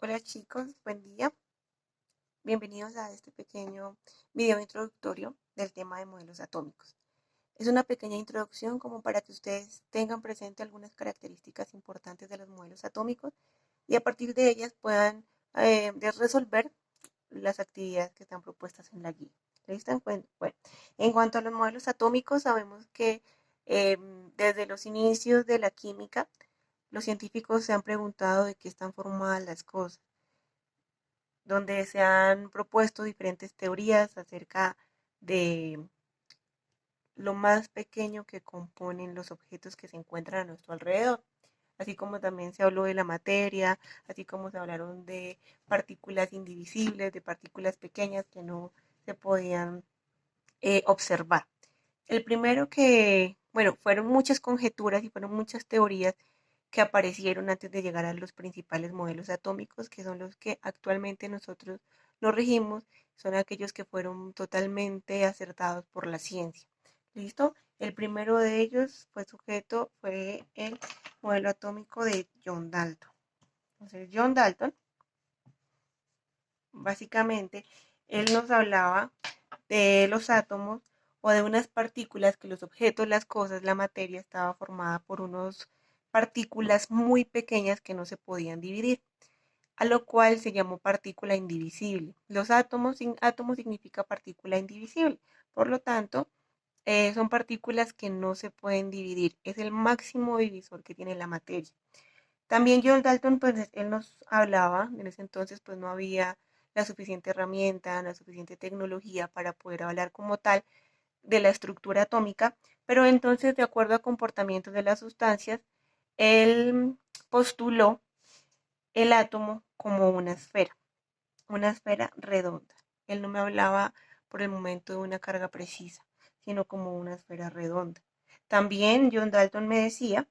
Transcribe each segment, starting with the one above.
Hola chicos, buen día. Bienvenidos a este pequeño video introductorio del tema de modelos atómicos. Es una pequeña introducción como para que ustedes tengan presente algunas características importantes de los modelos atómicos y a partir de ellas puedan resolver las actividades que están propuestas en la guía. ¿Listo? Bueno, en cuanto a los modelos atómicos, sabemos que desde los inicios de la química, los científicos se han preguntado de qué están formadas las cosas, donde se han propuesto diferentes teorías acerca de lo más pequeño que componen los objetos que se encuentran a nuestro alrededor, así como también se habló de la materia, así como se hablaron de partículas indivisibles, de partículas pequeñas que no se podían observar. El primero que, bueno, fueron muchas conjeturas y fueron muchas teorías que aparecieron antes de llegar a los principales modelos atómicos, que son los que actualmente nosotros nos regimos, son aquellos que fueron totalmente acertados por la ciencia. ¿Listo? El primero de ellos fue el modelo atómico de John Dalton. Entonces, John Dalton, básicamente, él nos hablaba de los átomos o de unas partículas que los objetos, las cosas, la materia estaba formada por unas partículas muy pequeñas que no se podían dividir, a lo cual se llamó partícula indivisible. Los átomos significa partícula indivisible, por lo tanto, son partículas que no se pueden dividir, es el máximo divisor que tiene la materia. También John Dalton, pues él nos hablaba, en ese entonces pues no había la suficiente herramienta, la suficiente tecnología para poder hablar como tal de la estructura atómica, pero entonces de acuerdo a comportamientos de las sustancias, él postuló el átomo como una esfera redonda. Él no me hablaba por el momento de una carga precisa, sino como una esfera redonda. También John Dalton me decía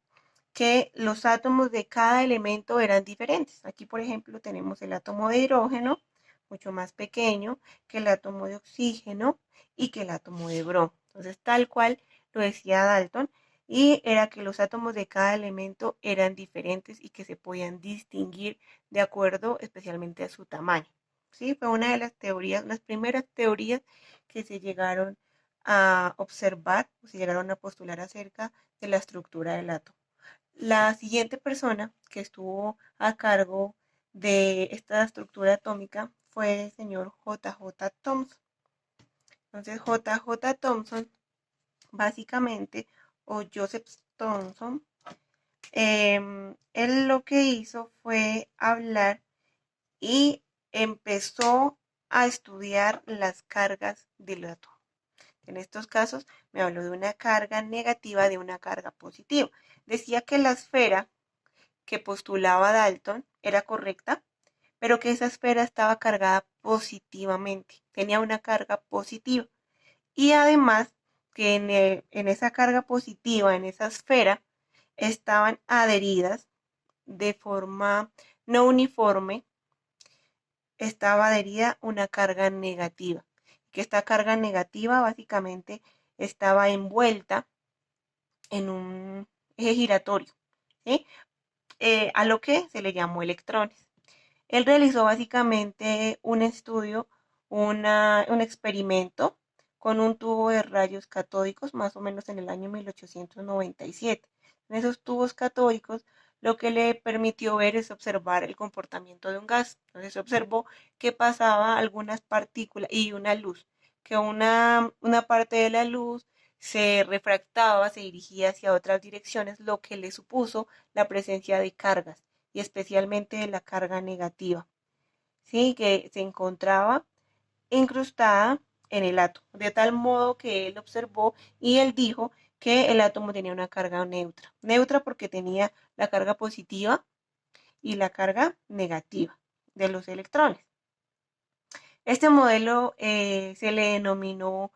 que los átomos de cada elemento eran diferentes. Aquí, por ejemplo, tenemos el átomo de hidrógeno, mucho más pequeño que el átomo de oxígeno y que el átomo de bromo. Entonces, tal cual lo decía Dalton, y era que los átomos de cada elemento eran diferentes y que se podían distinguir de acuerdo especialmente a su tamaño. ¿Sí? Fue una de las teorías, las primeras teorías que se llegaron a observar o se llegaron a postular acerca de la estructura del átomo. La siguiente persona que estuvo a cargo de esta estructura atómica fue el señor J.J. Thomson. Entonces, J.J. Thomson, básicamente, o Joseph Thomson, él lo que hizo fue hablar y empezó a estudiar las cargas del átomo. En estos casos me habló de una carga negativa, de una carga positiva. Decía que la esfera que postulaba Dalton era correcta, pero que esa esfera estaba cargada positivamente, tenía una carga positiva. Y además que en esa carga positiva, en esa esfera, estaban adheridas de forma no uniforme, estaba adherida una carga negativa. Que esta carga negativa básicamente estaba envuelta en un eje giratorio, ¿sí? A lo que se le llamó electrones. Él realizó básicamente un estudio, un experimento con un tubo de rayos catódicos más o menos en el año 1897. En esos tubos catódicos lo que le permitió ver es observar el comportamiento de un gas. Entonces observó que pasaba algunas partículas y una luz, que una parte de la luz se refractaba, se dirigía hacia otras direcciones, lo que le supuso la presencia de cargas y especialmente de la carga negativa, ¿sí? Que se encontraba incrustada en el átomo, de tal modo que él observó y él dijo que el átomo tenía una carga neutra porque tenía la carga positiva y la carga negativa de los electrones. Este modelo se le denominó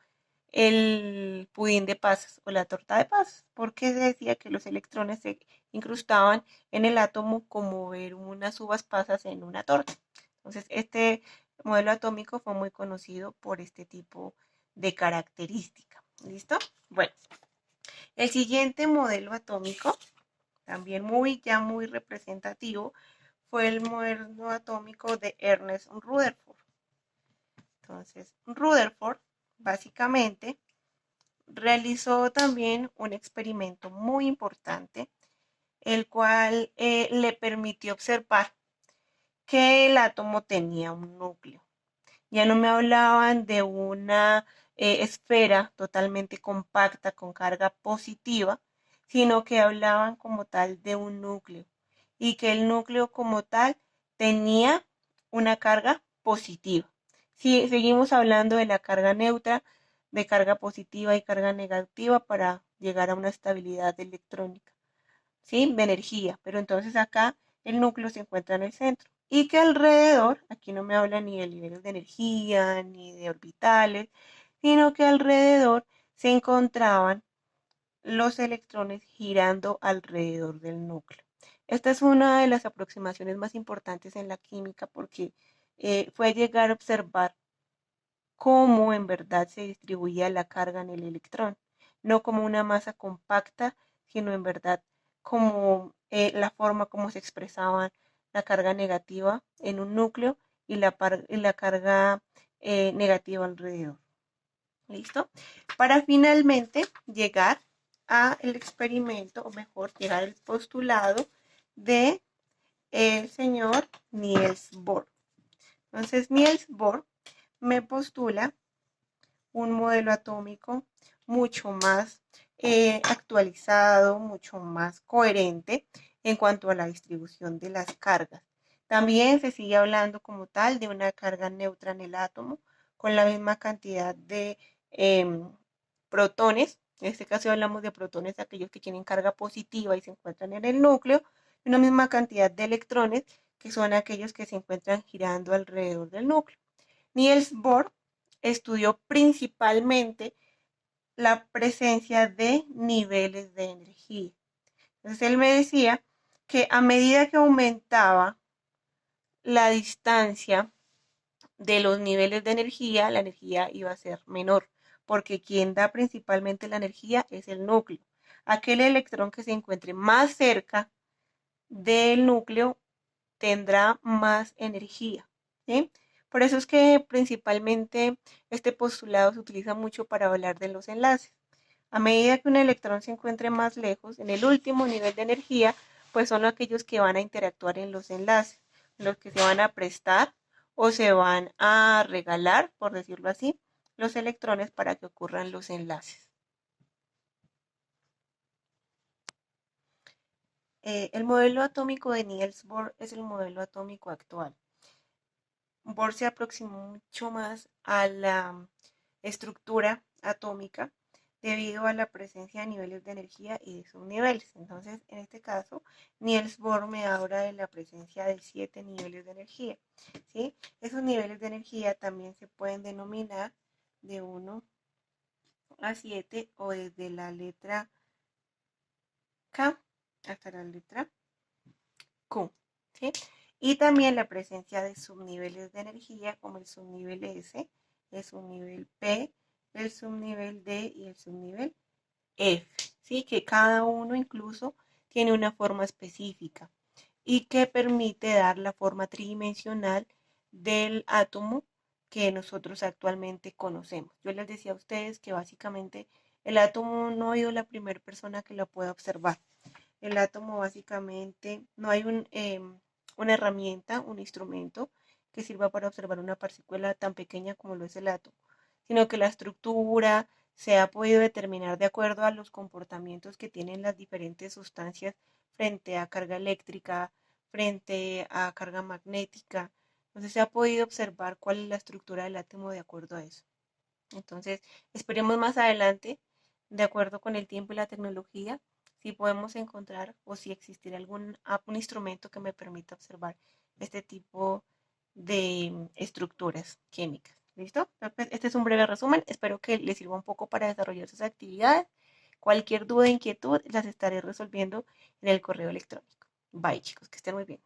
el pudín de pasas o la torta de pasas, porque se decía que los electrones se incrustaban en el átomo como ver unas uvas pasas en una torta. Entonces, este modelo atómico fue muy conocido por este tipo de característica. ¿Listo? Bueno, el siguiente modelo atómico, también muy representativo, fue el modelo atómico de Ernest Rutherford. Entonces, Rutherford básicamente realizó también un experimento muy importante, el cual le permitió observar que el átomo tenía un núcleo. Ya no me hablaban de una esfera totalmente compacta con carga positiva, sino que hablaban como tal de un núcleo y que el núcleo como tal tenía una carga positiva. Si seguimos hablando de la carga neutra, de carga positiva y carga negativa para llegar a una estabilidad electrónica, ¿sí? De energía, pero entonces acá el núcleo se encuentra en el centro y que alrededor, aquí no me habla ni de niveles de energía ni de orbitales, sino que alrededor se encontraban los electrones girando alrededor del núcleo. Esta es una de las aproximaciones más importantes en la química porque fue llegar a observar cómo en verdad se distribuía la carga en el electrón, no como una masa compacta, sino en verdad como la forma como se expresaba la carga negativa en un núcleo y la carga negativa alrededor. ¿Listo? Para finalmente llegar al experimento, o mejor, llegar al postulado de el señor Niels Bohr. Entonces, Niels Bohr me postula un modelo atómico mucho más actualizado, mucho más coherente en cuanto a la distribución de las cargas. También se sigue hablando como tal de una carga neutra en el átomo con la misma cantidad de protones. En este caso hablamos de protones, aquellos que tienen carga positiva y se encuentran en el núcleo, y una misma cantidad de electrones, que son aquellos que se encuentran girando alrededor del núcleo. Niels Bohr estudió principalmente la presencia de niveles de energía. Entonces él me decía que a medida que aumentaba la distancia de los niveles de energía, la energía iba a ser menor, porque quien da principalmente la energía es el núcleo. Aquel electrón que se encuentre más cerca del núcleo tendrá más energía, ¿sí? Por eso es que principalmente este postulado se utiliza mucho para hablar de los enlaces. A medida que un electrón se encuentre más lejos, en el último nivel de energía, pues son aquellos que van a interactuar en los enlaces, los que se van a prestar o se van a regalar, por decirlo así, los electrones para que ocurran los enlaces. El modelo atómico de Niels Bohr es el modelo atómico actual. Bohr se aproximó mucho más a la estructura atómica debido a la presencia de niveles de energía y de subniveles. Entonces, en este caso, Niels Bohr me habla de la presencia de 7 niveles de energía, ¿sí? Esos niveles de energía también se pueden denominar de 1 a 7 o desde la letra K hasta la letra Q, ¿sí? Y también la presencia de subniveles de energía como el subnivel S, el subnivel P, el subnivel D y el subnivel F, ¿sí? Que cada uno incluso tiene una forma específica y que permite dar la forma tridimensional del átomo que nosotros actualmente conocemos. Yo les decía a ustedes que básicamente el átomo no ha sido la primera persona que lo pueda observar. El átomo básicamente no hay una herramienta, un instrumento que sirva para observar una partícula tan pequeña como lo es el átomo, sino que la estructura se ha podido determinar de acuerdo a los comportamientos que tienen las diferentes sustancias frente a carga eléctrica, frente a carga magnética. Entonces se ha podido observar cuál es la estructura del átomo de acuerdo a eso. Entonces, esperemos más adelante, de acuerdo con el tiempo y la tecnología, si podemos encontrar o si existirá un instrumento que me permita observar este tipo de estructuras químicas. ¿Listo? Este es un breve resumen. Espero que les sirva un poco para desarrollar sus actividades. Cualquier duda e inquietud las estaré resolviendo en el correo electrónico. Bye, chicos, que estén muy bien.